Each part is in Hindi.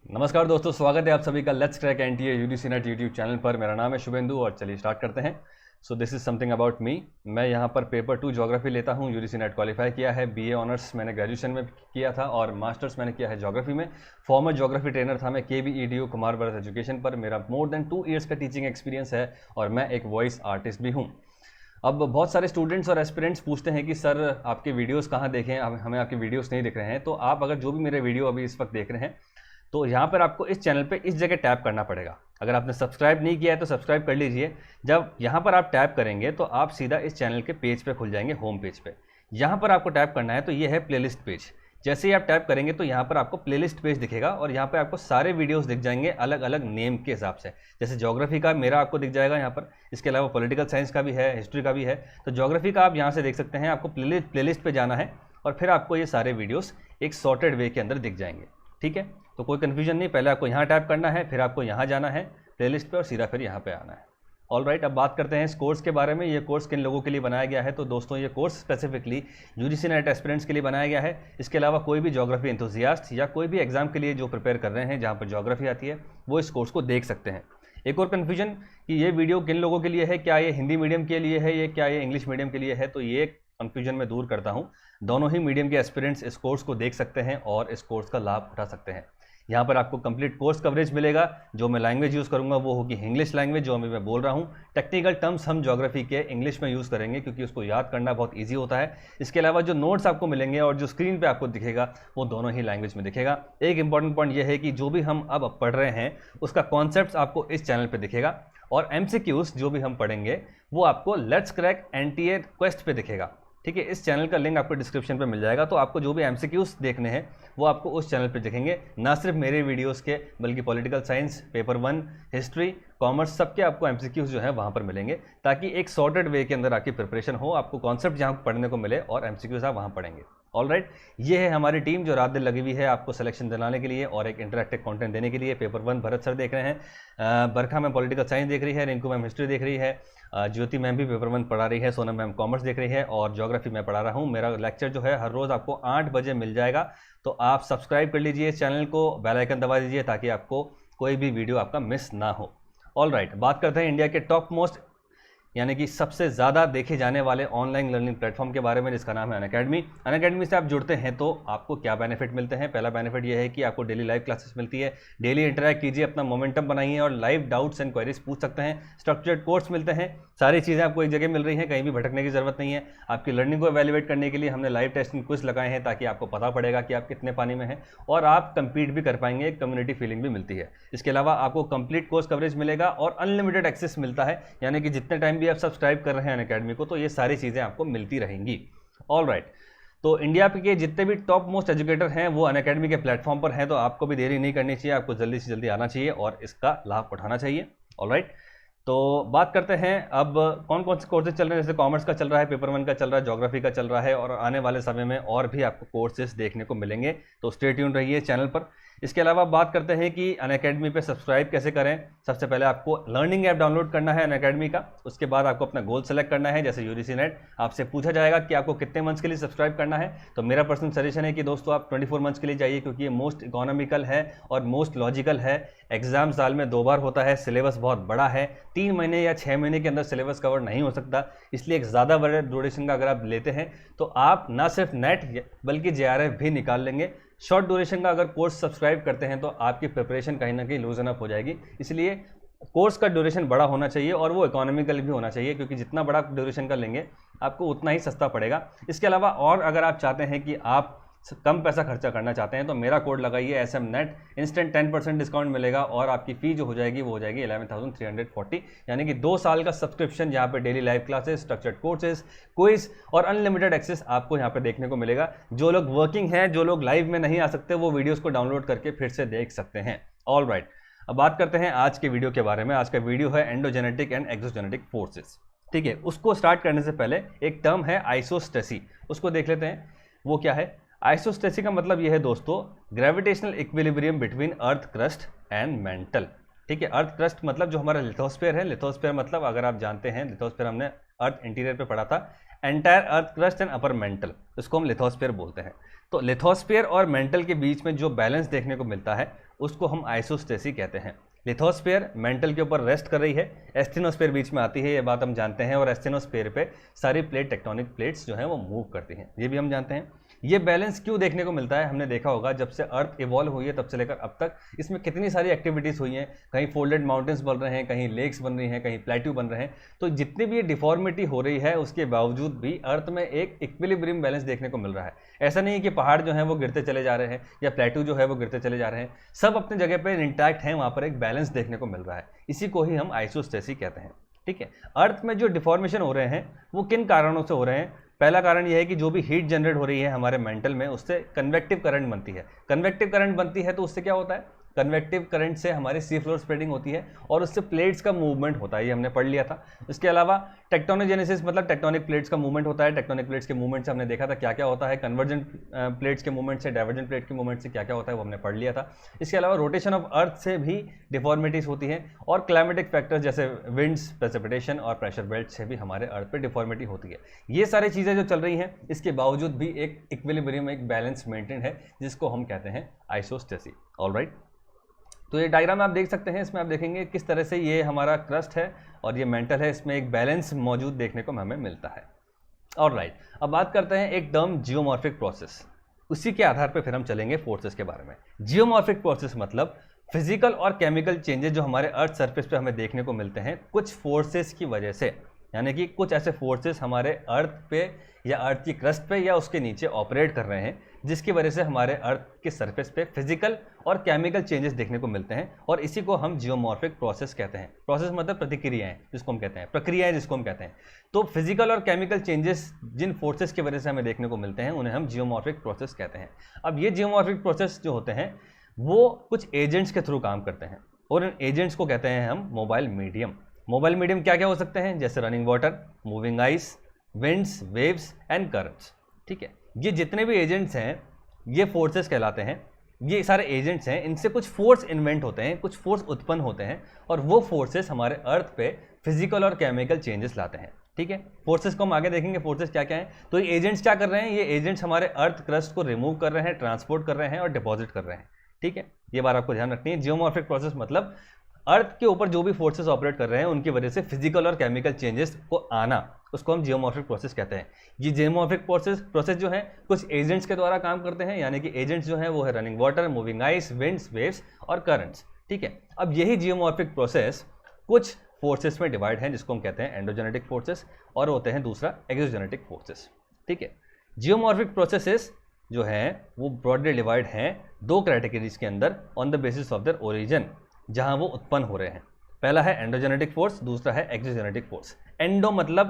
नमस्कार दोस्तों, स्वागत है आप सभी का let's crack NTA UGC net YouTube channel पर। मेरा नाम है शुभेंदु और चलिए स्टार्ट करते हैं। So this is something about me. मैं यहाँ पर पेपर 2 ज्योग्राफी लेता हूँ। यूजीसी नेट क्वालिफाई किया है। बीए ऑनर्स मैंने ग्रेजुएशन में किया था और मास्टर्स मैंने किया है ज्योग्राफी में। फॉर्मर ज्योग्राफी ट्रेनर था मैं KVEDU कुमार भारत एजुकेशन पर। मेरा मोर देन 2 ईयर्स का टीचिंग एक्सपीरियंस है और मैं एक वॉइस आर्टिस्ट भी हूँ। अब बहुत सारे स्टूडेंट्स और एस्पिरेंट्स पूछते हैं कि सर आपके वीडियोस कहाँ देखें, अब हमें आपके वीडियोस नहीं दिख रहे हैं। तो आप अगर जो भी मेरे वीडियो अभी इस वक्त देख रहे हैं तो यहाँ पर आपको इस चैनल पे इस जगह टैप करना पड़ेगा। अगर आपने सब्सक्राइब नहीं किया है तो सब्सक्राइब कर लीजिए। जब यहाँ पर आप टैप करेंगे तो आप सीधा इस चैनल के पेज पे खुल जाएंगे, होम पेज पे। यहाँ पर आपको टैप करना है तो ये है प्लेलिस्ट पेज। जैसे ही आप टैप करेंगे तो यहाँ पर आपको प्लेलिस्ट पेज दिखेगा और यहाँ पर आपको सारे वीडियोस दिख जाएंगे अलग अलग नेम के हिसाब से। जैसे ज्योग्राफी का मेरा आपको दिख जाएगा यहाँ पर, इसके अलावा पॉलिटिकल साइंस का भी है, हिस्ट्री का भी है। तो ज्योग्राफी का आप यहाँ से देख सकते हैं। आपको प्लेलिस्ट पे जाना है और फिर आपको ये सारे वीडियोस एक सॉर्टेड वे के अंदर दिख जाएंगे। ठीक है, तो कोई कन्फ्यूजन नहीं। पहले आपको यहाँ टैप करना है, फिर आपको यहाँ जाना है प्लेलिस्ट पे और सीधा फिर यहाँ पे आना है। ऑल राइट, अब बात करते हैं इस कोर्स के बारे में। ये कोर्स किन लोगों के लिए बनाया गया है? तो दोस्तों ये course specifically UGC net aspirants के लिए बनाया गया है। इसके अलावा कोई भी ज्योग्राफी एंथुजियास्ट या कोई भी एग्जाम के लिए जो प्रिपेयर कर रहे हैं जहाँ पर ज्योग्राफी आती है वो इस कोर्स को देख सकते हैं। एक और कन्फ्यूजन कि ये वीडियो किन लोगों के लिए है, क्या ये हिंदी मीडियम के लिए है, ये क्या ये इंग्लिश मीडियम के लिए है? तो ये कन्फ्यूजन मैं दूर करता हूँ। दोनों ही मीडियम के एस्पिरेंट्स इस कोर्स को देख सकते हैं और इस कोर्स का लाभ उठा सकते हैं। यहाँ पर आपको कंप्लीट कोर्स कवरेज मिलेगा। जो मैं लैंग्वेज यूज़ करूँगा वो होगी इंग्लिश लैंग्वेज, जो अभी मैं बोल रहा हूँ। टेक्निकल टर्म्स हम ज्योग्राफी के इंग्लिश में यूज़ करेंगे क्योंकि उसको याद करना बहुत ईजी होता है। इसके अलावा जो नोट्स आपको मिलेंगे और जो स्क्रीन पे आपको दिखेगा वो दोनों ही लैंग्वेज में दिखेगा। एक इंपॉर्टेंट पॉइंट ये है कि जो भी हम अब पढ़ रहे हैं उसका कॉन्सेप्ट आपको इस चैनल पर दिखेगा और MCQs जो भी हम पढ़ेंगे वो आपको लेट्स क्रैक एनटीए क्वेस्ट पे दिखेगा। ठीक है, इस चैनल का लिंक आपको डिस्क्रिप्शन पे मिल जाएगा। तो आपको जो भी MCQs देखने हैं वो आपको उस चैनल पे दिखेंगे, ना सिर्फ मेरे वीडियोस के बल्कि political science, paper 1, history, commerce, सबके आपको MCQs जो है वहाँ पर मिलेंगे ताकि एक सॉर्टेड वे के अंदर आपकी प्रिपरेशन हो, आपको कॉन्सेप्ट जहाँ पढ़ने को मिले और MCQs आप वहाँ पढ़ेंगे। ऑल राइट, ये है हमारी टीम जो रात दिन लगी हुई है आपको सिलेक्शन दिलाने के लिए और एक इंटरैक्टिव कंटेंट देने के लिए। पेपर 1 भरत सर देख रहे हैं, बरखा मैम पॉलिटिकल साइंस देख रही है, रिंकू मैम हिस्ट्री देख रही है, ज्योति मैम भी पेपर 1 पढ़ा रही है, सोनम मैम कॉमर्स देख रही है और ज्योग्राफी मैं पढ़ा रहा हूँ। मेरा लेक्चर जो है हर रोज़ आपको 8 बजे मिल जाएगा। तो आप सब्सक्राइब कर लीजिए इस चैनल को, बेल आइकन दबा दीजिए ताकि आपको कोई भी वीडियो आपका मिस ना हो। ऑल राइट, बात करते हैं इंडिया के टॉप मोस्ट यानी कि सबसे ज़्यादा देखे जाने वाले ऑनलाइन लर्निंग प्लेटफॉर्म के बारे में, जिसका नाम है अनअकैडमी। अनअकैडमी से आप जुड़ते हैं तो आपको क्या बेनिफिट मिलते हैं? पहला बेनिफिट ये है कि आपको डेली लाइव क्लासेस मिलती है। डेली इंटरैक्ट कीजिए, अपना मोमेंटम बनाइए और लाइव डाउट्स एंड क्वेरीज पूछ सकते हैं। स्ट्रक्चर्ड कोर्स मिलते हैं, सारी चीज़ें आपको एक जगह मिल रही हैं, कहीं भी भटकने की जरूरत नहीं है। आपकी लर्निंग को एवेल्युएट करने के लिए हमने लाइव टेस्टिंग क्विज लगाए हैं ताकि आपको पता पड़ेगा कि आप कितने पानी में हैं और आप कंपीट भी कर पाएंगे। एक कम्युनिटी फीलिंग भी मिलती है। इसके अलावा आपको कंप्लीट कोर्स कवरेज मिलेगा और अनलिमिटेड एक्सेस मिलता है, यानी कि जितने टाइम भी आप सब्सक्राइब कर रहे हैं अनअकैडमी को तो ये सारी चीज़ें आपको मिलती रहेंगी। ऑल राइट, तो इंडिया के जितने भी टॉप मोस्ट एजुकेटर हैं वो अनअकैडमी के प्लेटफॉर्म पर हैं। तो आपको भी देरी नहीं करनी चाहिए, आपको जल्दी से जल्दी आना चाहिए और इसका लाभ उठाना चाहिए। ऑल राइट, तो बात करते हैं अब कौन कौन से कोर्सेज चल रहे हैं। जैसे कॉमर्स का चल रहा है, पेपर 1 का चल रहा है, ज्योग्राफी का चल रहा है और आने वाले समय में और भी आपको कोर्सेज देखने को मिलेंगे। तो स्टे ट्यून रहिए चैनल पर। इसके अलावा बात करते हैं कि अनअकैडमी पे सब्सक्राइब कैसे करें। सबसे पहले आपको लर्निंग ऐप डाउनलोड करना है अनअकैडमी का। उसके बाद आपको अपना गोल सेलेक्ट करना है। जैसे यूजीसी नेट, आपसे पूछा जाएगा कि आपको कितने मंथ्स के लिए सब्सक्राइब करना है। तो मेरा पर्सनल सजेशन है कि दोस्तों आप 24 मंथ्स के लिए जाइए क्योंकि ये मोस्ट इकोनॉमिकल है और मोस्ट लॉजिकल है। एग्जाम साल में 2 बार होता है, सिलेबस बहुत बड़ा है, 3 महीने या 6 महीने के अंदर सिलेबस कवर नहीं हो सकता। इसलिए एक ज़्यादा बड़े ड्यूरेशन का अगर आप लेते हैं तो आप ना सिर्फ नेट बल्कि JRF भी निकाल लेंगे। शॉर्ट ड्यूरेशन का अगर कोर्स सब्सक्राइब करते हैं तो आपकी प्रिपरेशन कहीं ना कहीं लूजन अप हो जाएगी। इसलिए कोर्स का ड्यूरेशन बड़ा होना चाहिए और वो इकोनॉमिकल भी होना चाहिए क्योंकि जितना बड़ा ड्यूरेशन का लेंगे आपको उतना ही सस्ता पड़ेगा। इसके अलावा और अगर आप चाहते हैं कि आप कम पैसा खर्चा करना चाहते हैं तो मेरा कोड लगाइए SMNET, इंस्टेंट 10% डिस्काउंट मिलेगा और आपकी फ़ी जो हो जाएगी वो हो जाएगी 11,340, यानी कि 2 साल का सब्सक्रिप्शन जहाँ पे daily live classes, structured courses, quiz और अनलिमिटेड एक्सेस आपको यहाँ पे देखने को मिलेगा। जो लोग वर्किंग हैं, जो लोग लाइव में नहीं आ सकते, वो वीडियोज़ को डाउनलोड करके फिर से देख सकते हैं। ऑल राइट, अब बात करते हैं आज के वीडियो के बारे में। आज का वीडियो है एंडोजेनेटिक एंड एक्सोजेनेटिक फोर्सेस। ठीक है, उसको स्टार्ट करने से पहले एक टर्म है आइसोस्टेसी, उसको देख लेते हैं। वो क्या है? आइसोस्टेसी का मतलब यह है दोस्तों, gravitational equilibrium between earth crust and mental. ठीक है, अर्थ क्रस्ट मतलब जो हमारा लिथोस्फीयर है। लिथोस्फीयर मतलब अगर आप जानते हैं, लिथोस्फीयर हमने अर्थ इंटीरियर पे पढ़ा था। Entire earth crust and upper mantle, इसको हम लिथोस्फीयर बोलते हैं। तो लिथोस्फीयर और मेंटल के बीच में जो बैलेंस देखने को मिलता है उसको हम आइसोस्टेसी कहते हैं। लिथोस्फीयर मेंटल के ऊपर रेस्ट कर रही है, एस्थेनोस्फीयर बीच में आती है, ये बात हम जानते हैं, और एस्थेनोस्फीयर पे सारी प्लेट टेक्टोनिक प्लेट्स जो हैं वो मूव करती हैं, ये भी हम जानते हैं। ये बैलेंस क्यों देखने को मिलता है, हमने देखा होगा जब से अर्थ इवॉल्व हुई है तब से लेकर अब तक इसमें कितनी सारी एक्टिविटीज़ हुई हैं, कहीं फोल्डेड माउंटेन्स बन रहे हैं, कहीं लेक्स बन रही हैं, कहीं प्लेट्यू बन रहे हैं। तो जितनी भी ये डिफॉर्मिटी हो रही है उसके बावजूद भी अर्थ में एक इक्विलिब्रियम बैलेंस देखने को मिल रहा है। ऐसा नहीं है कि पहाड़ जो हैं वो गिरते चले जा रहे हैं या प्लेट्यू जो है वो गिरते चले जा रहे हैं, सब अपनी जगह पर इंटैक्ट हैं, वहाँ पर एक बैलेंस देखने को मिल रहा है। इसी को ही हम आइसोस्टेसी कहते हैं। ठीक है, अर्थ में जो डिफॉर्मेशन हो रहे हैं वो किन कारणों से हो रहे हैं? पहला कारण यह है कि जो भी हीट जनरेट हो रही है हमारे मेंटल में उससे कन्वेक्टिव करंट बनती है। कन्वेक्टिव करंट बनती है तो उससे क्या होता है? कन्वेक्टिव करंट से हमारी सी फ्लोर स्प्रेडिंग होती है और उससे प्लेट्स का मूवमेंट होता है, ये हमने पढ़ लिया था। इसके अलावा टेक्टोनोजेनेसिस मतलब टेक्टोनिक प्लेट्स का मूवमेंट होता है। टेक्टोनिक प्लेट्स के मूवमेंट से हमने देखा था क्या क्या होता है, कन्वर्जेंट प्लेट्स के मूवमेंट से, डाइवर्जेंट प्लेट के मूवमेंट से क्या क्या होता है वो हमने पढ़ लिया था। इसके अलावा रोटेशन ऑफ अर्थ से भी डिफॉर्मिटीज होती हैं और क्लाइमेटिक फैक्टर्स जैसे विंड्स, प्रेसिपिटेशन और प्रेशर बेल्ट से भी हमारे अर्थ पर डिफॉर्मिटी होती है। ये सारी चीज़ें जो चल रही हैं इसके बावजूद भी एक इक्विलिब्रियम, एक बैलेंस मेंटेन है जिसको हम कहते हैं आइसोस्टेसी। ऑलराइट, तो ये डायग्राम आप देख सकते हैं, इसमें आप देखेंगे किस तरह से ये हमारा क्रस्ट है और ये मेंटल है, इसमें एक बैलेंस मौजूद देखने को हमें मिलता है। ऑलराइट, अब बात करते हैं एक टर्म जियोमॉर्फिक प्रोसेस, उसी के आधार पर फिर हम चलेंगे फोर्सेस के बारे में। जियोमॉर्फिक प्रोसेस मतलब फिजिकल और केमिकल चेंजेस जो हमारे अर्थ सरफेस पे हमें देखने को मिलते हैं कुछ फोर्सेस की वजह से, यानी कि कुछ ऐसे फोर्सेस हमारे अर्थ पे या अर्थ की क्रस्ट पे या उसके नीचे ऑपरेट कर रहे हैं जिसकी वजह से हमारे अर्थ के सरफेस पे फिजिकल और केमिकल चेंजेस देखने को मिलते हैं, और इसी को हम जियोमॉर्फिक प्रोसेस कहते हैं। प्रोसेस मतलब प्रतिक्रियाएं जिसको हम कहते हैं, प्रक्रियाएं जिसको हम कहते हैं। तो फिजिकल और केमिकल चेंजेस जिन फोर्सेस की वजह से हमें देखने को मिलते हैं उन्हें हम जियोमॉर्फिक प्रोसेस कहते हैं। अब ये जियोमॉर्फिक प्रोसेस जो होते हैं वो कुछ एजेंट्स के थ्रू काम करते हैं और इन एजेंट्स को कहते हैं हम मोबाइल मीडियम। मोबाइल मीडियम क्या क्या हो सकते हैं? जैसे running water, moving ice, winds, waves and currents. ठीक है, ये जितने भी एजेंट्स हैं ये फोर्सेस कहलाते हैं। ये सारे एजेंट्स हैं, इनसे कुछ फोर्स इन्वेंट होते हैं, कुछ फोर्स उत्पन्न होते हैं और वो फोर्सेस हमारे अर्थ पे फिजिकल और केमिकल चेंजेस लाते हैं। ठीक है, फोर्सेस को हम आगे देखेंगे फोर्सेस क्या क्या हैं। तो ये एजेंट्स क्या कर रहे हैं? ये एजेंट्स हमारे अर्थ क्रस्ट को रिमूव कर रहे हैं, ट्रांसपोर्ट कर रहे हैं और डिपॉजिट कर रहे हैं। ठीक है, ये बात आपको ध्यान रखनी है। जियोमॉर्फिक प्रोसेस मतलब अर्थ के ऊपर जो भी फोर्सेस ऑपरेट कर रहे हैं उनकी वजह से फिजिकल और केमिकल चेंजेस को आना, उसको हम जियोमॉर्फिक प्रोसेस कहते हैं। ये जियोमॉर्फिक प्रोसेस जो है कुछ एजेंट्स के द्वारा काम करते हैं, यानी कि एजेंट्स जो है वो है running water, moving ice, winds, waves और करंट्स। ठीक है, अब यही जियोमॉर्फिक प्रोसेस कुछ फोर्सेस में डिवाइड है जिसको हम कहते हैं एंडोजेनेटिक फोर्सेस और होते हैं दूसरा एक्सोजेनेटिक फोर्सेस। ठीक है, जियोमॉर्फिक प्रोसेसेस जो हैं वो ब्रॉडली डिवाइड हैं दो कैटेगरीज के अंदर on the basis of their origin, जहां वो उत्पन्न हो रहे हैं। पहला है एंडोजेनेटिक फोर्स, दूसरा है एक्सोजेनेटिक फोर्स। एंडो मतलब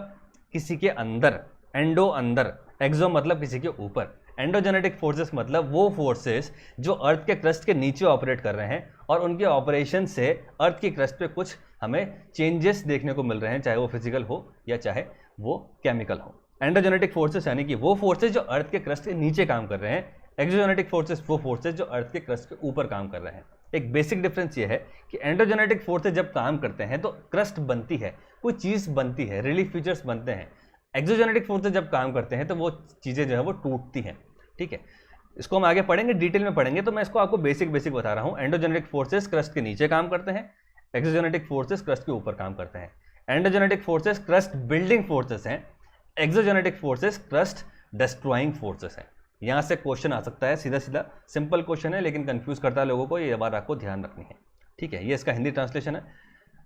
किसी के अंदर, एंडो अंदर, एक्सो मतलब किसी के ऊपर। एंडोजेनेटिक फोर्सेस मतलब वो फोर्सेस जो अर्थ के क्रस्ट के नीचे ऑपरेट कर रहे हैं और उनके ऑपरेशन से अर्थ की क्रस्ट पे कुछ हमें चेंजेस देखने को मिल रहे हैं, चाहे वो फिजिकल हो या चाहे वो केमिकल हो। एंडोजेनेटिक फोर्सेस यानी कि वो फोर्सेस जो अर्थ के क्रस्ट के नीचे काम कर रहे हैं, एक्सोजेनेटिक फोर्सेस वो फोर्सेस जो अर्थ के क्रस्ट के ऊपर काम कर रहे हैं। एक बेसिक डिफरेंस ये है कि एंडोजेनेटिक फोर्सेस जब काम करते हैं तो क्रस्ट बनती है, कोई चीज़ बनती है, रिलीफ फीचर्स बनते हैं। एक्सोजेनेटिक फोर्सेस जब काम करते हैं तो वो चीज़ें जो है वो टूटती हैं। ठीक है, इसको हम आगे पढ़ेंगे, डिटेल में पढ़ेंगे, तो मैं इसको आपको बेसिक बता रहा हूँ। एंडोजेनेटिक फोर्सेस क्रस्ट के नीचे काम करते हैं, एक्सोजेनेटिक फोर्सेस क्रस्ट के ऊपर काम करते हैं। Endogenetic forces crust building forces हैं, exogenetic forces crust destroying forces हैं। यहाँ से क्वेश्चन आ सकता है, सीधा सीधा सिंपल क्वेश्चन है लेकिन कंफ्यूज करता है लोगों को, ये बात आपको ध्यान रखनी है। ठीक है, ये इसका हिंदी ट्रांसलेशन है।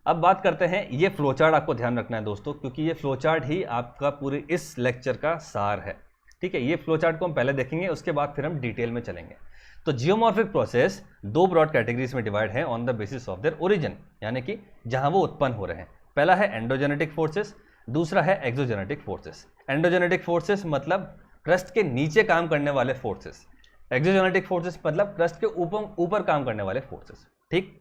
अब बात करते हैं, ये फ्लो चार्ट आपको ध्यान रखना है दोस्तों, क्योंकि ये फ्लो चार्ट ही आपका पूरे इस लेक्चर का सार है। ठीक है, ये फ्लो चार्ट को हम पहले देखेंगे, उसके बाद फिर हम डिटेल में चलेंगे। तो जियोमॉर्फिक प्रोसेस दो ब्रॉड कैटेगरीज में डिवाइड है on the basis of their origin, यानी कि जहां वो उत्पन्न हो रहे हैं। पहला है एंडोजेनेटिक फोर्सेस, दूसरा है एक्सोजेनेटिक फोर्सेस। एंडोजेनेटिक फोर्सेस मतलब क्रस्ट के नीचे काम करने वाले फोर्सेस, एक्सोजेनेटिक फोर्सेस मतलब क्रस्ट के ऊपर काम करने वाले फोर्सेस। ठीक,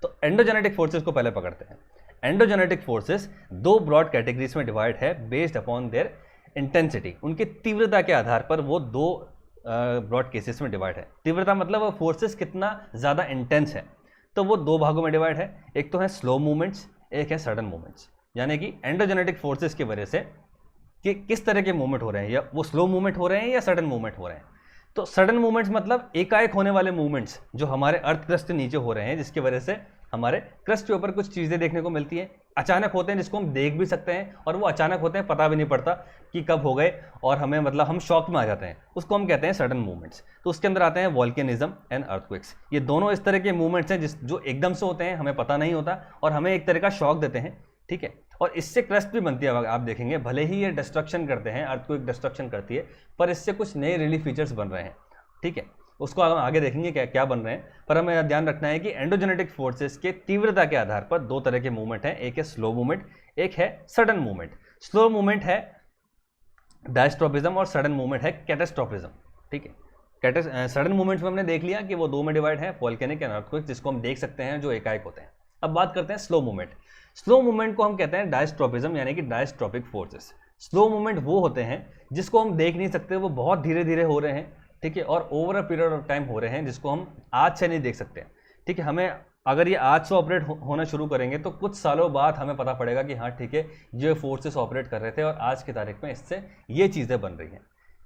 तो एंडोजेनेटिक फोर्सेस को पहले पकड़ते हैं। एंडोजेनेटिक फोर्सेस दो ब्रॉड कैटेगरीज में डिवाइड है बेस्ड अपॉन देयर इंटेंसिटी, उनकी तीव्रता के आधार पर वो दो ब्रॉड केसेस में डिवाइड है। तीव्रता मतलब वो फोर्सेस कितना ज़्यादा इंटेंस है, तो वो दो भागों में डिवाइड है। एक तो है स्लो मूवमेंट्स, एक है सडन मूवमेंट्स। यानी कि एंडोजेनेटिक फोर्सेस की वजह से कि किस तरह के मूवमेंट हो रहे हैं, या वो स्लो मूवमेंट हो रहे हैं या सडन मूवमेंट हो रहे हैं। तो सडन मूवमेंट्स मतलब एकाएक होने वाले मूवमेंट्स जो हमारे अर्थ क्रस्ट के नीचे हो रहे हैं, जिसकी वजह से हमारे क्रस्ट के ऊपर कुछ चीज़ें देखने को मिलती हैं, अचानक होते हैं, जिसको हम देख भी सकते हैं, और वो अचानक होते हैं, पता भी नहीं पड़ता कि कब हो गए, और हमें मतलब हम शॉक में आ जाते हैं, उसको हम कहते हैं सडन मूवमेंट्स। तो उसके अंदर आते हैं वॉल्केनिज्म एंड अर्थक्वेक्स। ये दोनों इस तरह के मूवमेंट्स हैं जो एकदम से होते हैं, हमें पता नहीं होता, और हमें एक तरह का शॉक देते हैं, ठीक है। और इससे क्रस्ट भी बनती है, आप देखेंगे, भले ही ये डिस्ट्रक्शन करते हैं, अर्थक्वेक डिस्ट्रक्शन करती है, पर इससे कुछ नए रिलीफ फीचर्स बन रहे हैं, ठीक है। उसको हम आगे देखेंगे क्या क्या बन रहे हैं, पर हमें ध्यान रखना है कि एंडोजेनेटिक फोर्सेस के तीव्रता के आधार पर दो तरह के मूवमेंट हैं, एक है स्लो मूवमेंट, एक है सडन मूवमेंट। स्लो मूवमेंट है डायस्ट्रोफिज्म और सडन मूवमेंट है कैटास्ट्रोफिज्म, ठीक है। सडन मूवमेंट्स में हमने देख लिया कि वो दो में डिवाइड है, वोल्केनिक एंड अर्थक्वेक, जिसको हम देख सकते हैं, जो एकाएक होते हैं। अब बात करते हैं स्लो मूवमेंट। स्लो मूवमेंट को हम कहते हैं डायस्ट्रोफिज्म, यानी कि डायस्ट्रोपिक फोर्सेस। स्लो मूवमेंट वो होते हैं जिसको हम देख नहीं सकते, वो बहुत धीरे धीरे हो रहे हैं, ठीक है, और over a period of time हो रहे हैं, जिसको हम आज से नहीं देख सकते, ठीक है। हमें अगर ये आज से ऑपरेट होना शुरू करेंगे तो कुछ सालों बाद हमें पता पड़ेगा कि हाँ ठीक है, ये फोर्सेस ऑपरेट कर रहे थे और आज की तारीख में इससे ये चीज़ें बन रही हैं।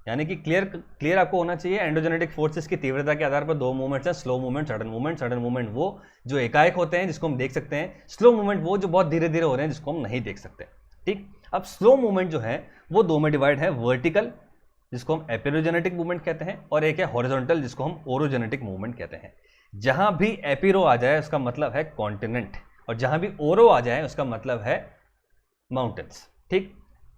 यानी कि क्लियर आपको होना चाहिए, एंडोजेनेटिक फोर्सेस की तीव्रता के आधार पर दो मूवमेंट्स हैं, slow movement, sudden movement. Sudden movement वो जो एकाएक होते हैं, जिसको हम देख सकते हैं, स्लो मूवमेंट वो जो बहुत धीरे धीरे हो रहे हैं, जिसको हम नहीं देख सकते, ठीक। अब स्लो मूवमेंट जो है वो दो में डिवाइड है, वर्टिकल, जिसको हम एपिरोजेनेटिक मूवमेंट कहते हैं, और एक है हॉरिजॉन्टल, जिसको हम ओरोजेनेटिक मूवमेंट कहते हैं। जहां भी एपिरो आ जाए उसका मतलब है कॉन्टिनेंट, और जहां भी ओरो आ जाए उसका मतलब है माउंटेन्स, ठीक।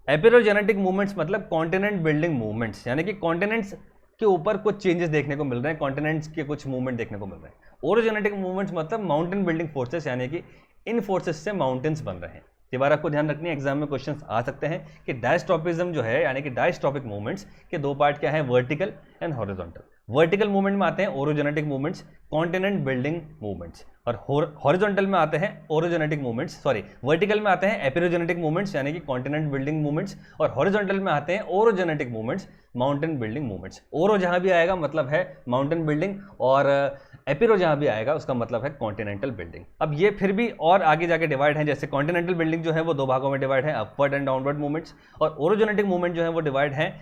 एपिरोजेनेटिक मूवमेंट्स मतलब कॉन्टिनेंट बिल्डिंग मूवमेंट्स, यानी कि कॉन्टिनेंट्स के ऊपर कुछ चेंजेस देखने को मिल रहे हैं, कॉन्टिनेंट्स के कुछ मूवमेंट देखने को मिल रहे हैं। ओरोजेनेटिक मूवमेंट्स मतलब माउंटेन बिल्डिंग फोर्सेस, यानी कि इन फोर्सेस से माउंटेन्स बन रहे हैं। ये बार आपको ध्यान रखनी है, एग्जाम में क्वेश्चंस आ सकते हैं कि डायस्ट्रोपिज्म जो है, यानी कि डायस्ट्रोपिक मूवमेंट्स के दो पार्ट क्या है, vertical and horizontal. Vertical movement में आते हैं orogenetic movements, continent building movements, और हॉरिजॉन्टल में आते हैं ओरोजेनेटिक मूवमेंट्स, सॉरी, वर्टिकल में आते हैं एपिरोजेनेटिक मूवमेंट्स, यानी कि कॉन्टिनेंट बिल्डिंग मूवमेंट्स, और हॉरिजॉन्टल में आते हैं orogenetic movements, mountain building movements. ओरो जहां भी आएगा मतलब है माउंटेन बिल्डिंग, और एपिरो जहां भी आएगा उसका मतलब है कॉन्टिनेंटल बिल्डिंग। अब ये फिर भी और आगे जाके डिवाइड है, जैसे कॉन्टिनेंटल बिल्डिंग जो है वो दो भागों में डिवाइड है, अपवर्ड एंड डाउनवर्ड मूवमेंट्स, और ओरोजेनेटिक मूवमेंट जो है वो डिवाइड है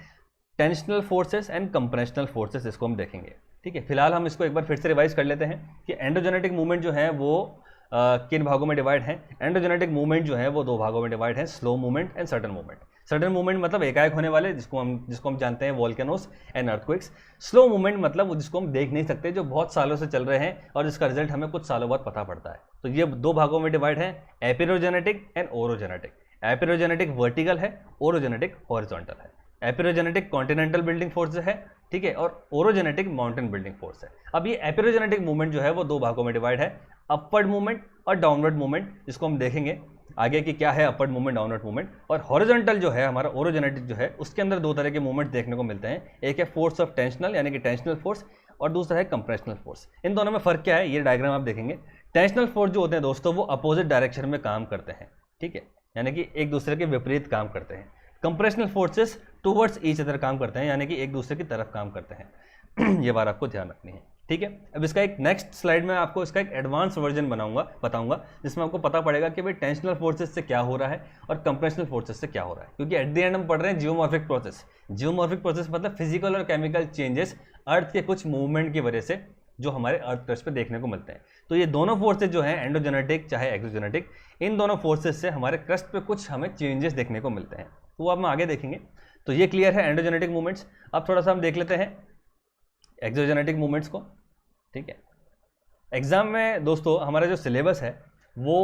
tensional forces and compressional forces, इसको हम देखेंगे, ठीक है। फिलहाल हम इसको एक बार फिर से रिवाइज कर लेते हैं कि एंडोजेनेटिक मूवमेंट जो है वो किन भागों में डिवाइड है। एंडोजेनेटिक मूवमेंट जो है वो दो भागों में डिवाइड है, slow movement and sudden movement. Sudden movement मतलब एकाएक होने वाले, जिसको हम जानते हैं volcanoes and earthquakes. Slow movement मतलब जिसको हम देख नहीं सकते, जो बहुत सालों से चल रहे हैं और जिसका रिजल्ट हमें कुछ सालों बाद पता पड़ता है। तो ये दो भागों में डिवाइड है, एपिरोजेनेटिक एंड ओरोजेनेटिक। एपिरोजेनेटिक वर्टिकल है, ओरोजेनेटिक हॉरिजॉन्टल है। एपिरोजेनेटिक कॉन्टिनेंटल बिल्डिंग फोर्स है, ठीक है, और ओरोजेनेटिक माउंटेन बिल्डिंग फोर्स है। अब ये एपिरोजेनेटिक मूवमेंट जो है वो दो भागों में डिवाइड है, अपवर्ड मूवमेंट और डाउनवर्ड मूवमेंट, जिसको हम देखेंगे आगे कि क्या है अपवर्ड मूवमेंट, डाउनवर्ड मूवमेंट। और हॉरिजॉन्टल जो है हमारा ओरोजेनेटिक जो है, उसके अंदर दो तरह के मूवमेंट देखने को मिलते हैं, एक है फोर्स ऑफ टेंशनल, यानी कि टेंशनल फोर्स, और दूसरा है कंप्रेशनल फोर्स। इन दोनों में फर्क क्या है, ये डायग्राम आप देखेंगे। टेंशनल फोर्स जो होते हैं दोस्तों वो अपोजिट डायरेक्शन में काम करते हैं, ठीक है, यानी कि एक दूसरे के विपरीत काम करते हैं। Compressional forces towards each other काम करते हैं, यानी कि एक दूसरे की तरफ काम करते हैं। ये बात आपको ध्यान रखनी है, ठीक है। अब इसका एक नेक्स्ट स्लाइड में आपको इसका एक एडवांस वर्जन बताऊंगा, जिसमें आपको पता पड़ेगा कि भाई टेंशनल फोर्सेस से क्या हो रहा है और कंप्रेशनल फोर्सेस से क्या हो रहा है, क्योंकि एट द एंड हम पढ़ रहे हैं जियोमॉर्फिक प्रोसेस। जियोमॉर्फिक प्रोसेस मतलब फिजिकल और केमिकल चेंजेस अर्थ के कुछ मूवमेंट की वजह से जो हमारे अर्थ क्रस्ट पे देखने को मिलते हैं। तो ये दोनों फोर्सेज जो हैं, एंडोजेनेटिक चाहे एक्सोजेनेटिक, इन दोनों फोर्सेज से हमारे क्रस्ट पे कुछ हमें चेंजेस देखने को मिलते हैं, तो वो अब हम आगे देखेंगे। तो ये क्लियर है एंडोजेनेटिक मूवमेंट्स। अब थोड़ा सा हम देख लेते हैं एक्सोजेनेटिक मूवमेंट्स को, ठीक है। एग्जाम में दोस्तों हमारा जो सिलेबस है वो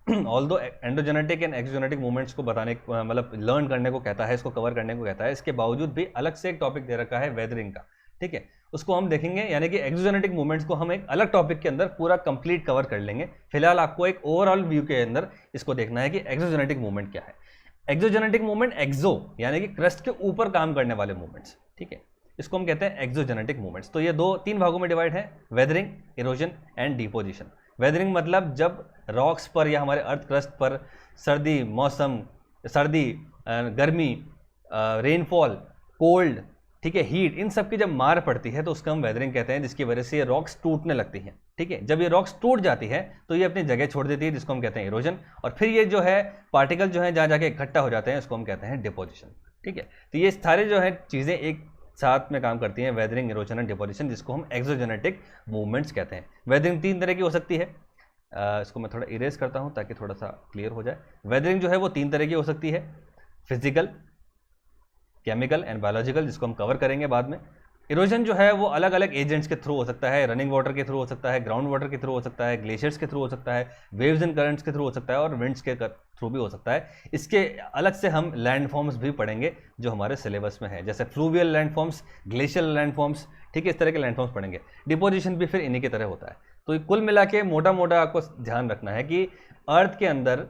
although endogenetic and exogenetic movements को बताने मतलब लर्न करने को कहता है, इसको कवर करने को कहता है, इसके बावजूद भी अलग से एक टॉपिक दे रखा है वेदरिंग का, ठीक है, उसको हम देखेंगे। यानी कि एक्सोजेनेटिक मूवमेंट्स को हम एक अलग टॉपिक के अंदर पूरा कंप्लीट कवर कर लेंगे। फिलहाल आपको एक ओवरऑल व्यू के अंदर इसको देखना है कि एक्सोजेनेटिक मूवमेंट क्या है। एक्सोजेनेटिक मूवमेंट, एक्सो यानी कि क्रस्ट के ऊपर काम करने वाले मूवमेंट्स, ठीक है, इसको हम कहते हैं एक्सोजेनेटिक मूवमेंट्स। तो ये तीन भागों में डिवाइड है, weathering, erosion and deposition. Weathering मतलब जब रॉक्स पर या हमारे अर्थ क्रस्ट पर सर्दी, मौसम, सर्दी, गर्मी, रेनफॉल, कोल्ड, ठीक है, हीट, इन सब की जब मार पड़ती है तो उसका हम वेदरिंग कहते हैं, जिसकी वजह से ये रॉक्स टूटने लगती हैं, ठीक है। जब ये रॉक्स टूट जाती है तो ये अपनी जगह छोड़ देती है, जिसको हम कहते हैं इरोजन, और फिर ये जो है पार्टिकल जो है जहाँ जाके इकट्ठा हो जाते हैं उसको हम कहते हैं डिपोजिशन। ठीक है। तो ये सारे जो है चीज़ें एक साथ में काम करती हैं, वेदरिंग, इरोजन एंड डिपोजिशन, जिसको हम एक्सोजेनेटिक मूवमेंट्स कहते हैं। वेदरिंग 3 तरह की हो सकती है, इसको मैं थोड़ा इरेज करता हूँ ताकि थोड़ा सा क्लियर हो जाए। वेदरिंग जो है वो 3 तरह की हो सकती है, फिजिकल, केमिकल एंड बायोलॉजिकल, जिसको हम कवर करेंगे बाद में। इरोजन जो है वो अलग अलग एजेंट्स के थ्रू हो सकता है, रनिंग वाटर के थ्रू हो सकता है, ग्राउंड वाटर के थ्रू हो सकता है, ग्लेशियर्स के थ्रू हो सकता है, वेव्स एंड करंट्स के थ्रू हो सकता है, और विंड्स के थ्रू भी हो सकता है। इसके अलग से हम लैंडफॉर्म्स भी पढ़ेंगे जो हमारे सिलेबस में है, जैसे फ्लूवियल लैंडफॉर्म्स, ग्लेशियल लैंडफॉर्म्स, ठीक है, इस तरह के लैंडफॉर्म्स पढ़ेंगे। डिपोजिशन भी फिर इन्हीं की तरह होता है। तो कुल मिला के मोटा मोटा आपको ध्यान रखना है कि अर्थ के अंदर